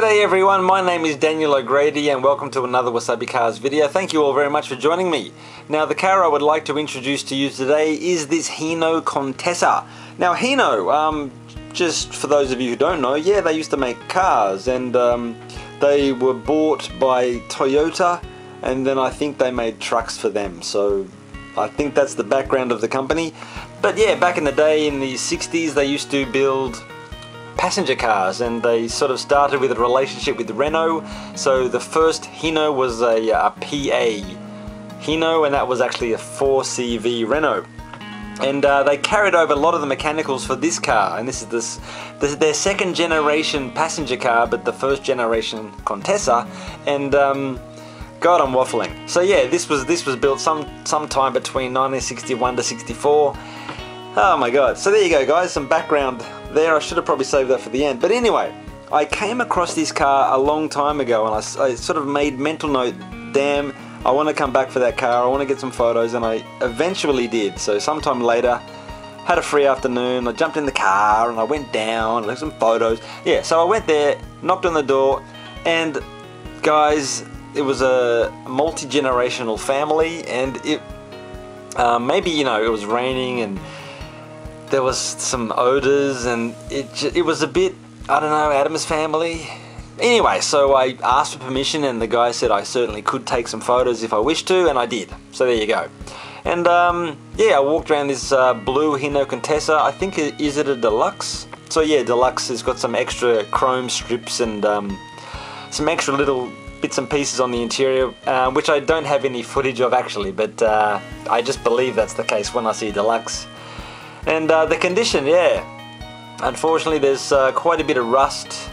G'day everyone, my name is Daniel O'Grady and welcome to another Wasabi Cars video. Thank you all very much for joining me. Now the car I would like to introduce to you today is this Hino Contessa. Now Hino, just for those of you who don't know, yeah, they used to make cars and they were bought by Toyota and then I think they made trucks for them. So I think that's the background of the company. But yeah, back in the day in the 60s they used to build passenger cars and they sort of started with a relationship with Renault. So the first Hino was a PA Hino and that was actually a 4CV Renault. And they carried over a lot of the mechanicals for this car, and this is their second generation passenger car, but the first generation Contessa. And God, I'm waffling. So yeah, this was built sometime between 1961 to 64. Oh my God. So there you go, guys. Some background there. I should have probably saved that for the end. But anyway, I came across this car a long time ago, and I sort of made mental note. Damn, I want to come back for that car. I want to get some photos, and I eventually did. So sometime later, had a free afternoon. I jumped in the car and I went down, took some photos. Yeah. So I went there, knocked on the door, and guys, it was a multi-generational family, and it maybe, you know, it was raining and there was some odors and it was a bit, I don't know, Adam's family. Anyway, so I asked for permission and the guy said I certainly could take some photos if I wished to, and I did. So there you go. And yeah, I walked around this blue Hino Contessa. I think, is it a deluxe? So yeah, deluxe has got some extra chrome strips and some extra little bits and pieces on the interior, which I don't have any footage of actually, but I just believe that's the case when I see deluxe. And the condition, yeah, unfortunately there's quite a bit of rust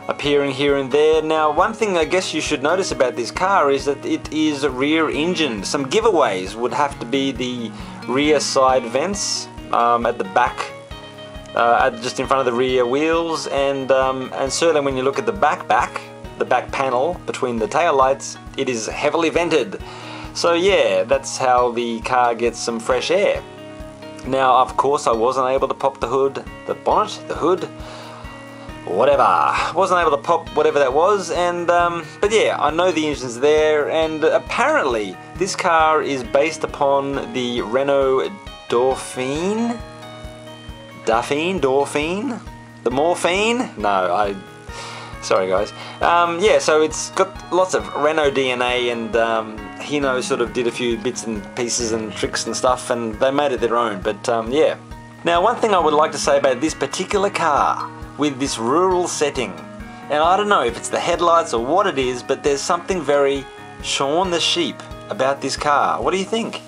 appearing here and there. Now one thing I guess you should notice about this car is that it is rear engined. Some giveaways would have to be the rear side vents at the back, just in front of the rear wheels, and certainly when you look at the back panel between the tail lights, it is heavily vented. So yeah, that's how the car gets some fresh air. Now, of course, I wasn't able to pop the hood, the bonnet, the hood, whatever. Wasn't able to pop whatever that was, and but yeah, I know the engine's there, and apparently this car is based upon the Renault Dauphine? The Morphine? No, sorry guys. Yeah, so it's got lots of Renault DNA, and Hino sort of did a few bits and pieces and tricks and stuff, and they made it their own, but yeah. Now one thing I would like to say about this particular car with this rural setting, and I don't know if it's the headlights or what it is, but there's something very Shaun the sheep about this car. What do you think?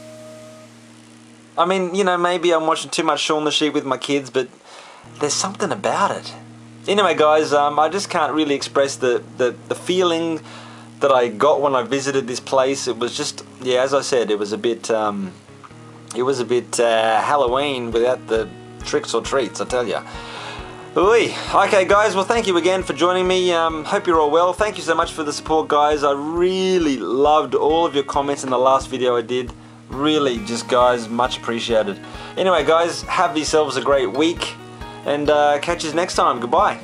I mean, you know, maybe I'm watching too much Shaun the sheep with my kids, but there's something about it. Anyway guys, I just can't really express the feeling that I got when I visited this place. It was just, yeah, as I said, it was a bit Halloween without the tricks or treats, I tell ya. Ooh. Okay guys, well thank you again for joining me. Hope you're all well. Thank you so much for the support guys. I really loved all of your comments in the last video I did. Really, just guys, much appreciated. Anyway guys, have yourselves a great week, and catch you next time. Goodbye.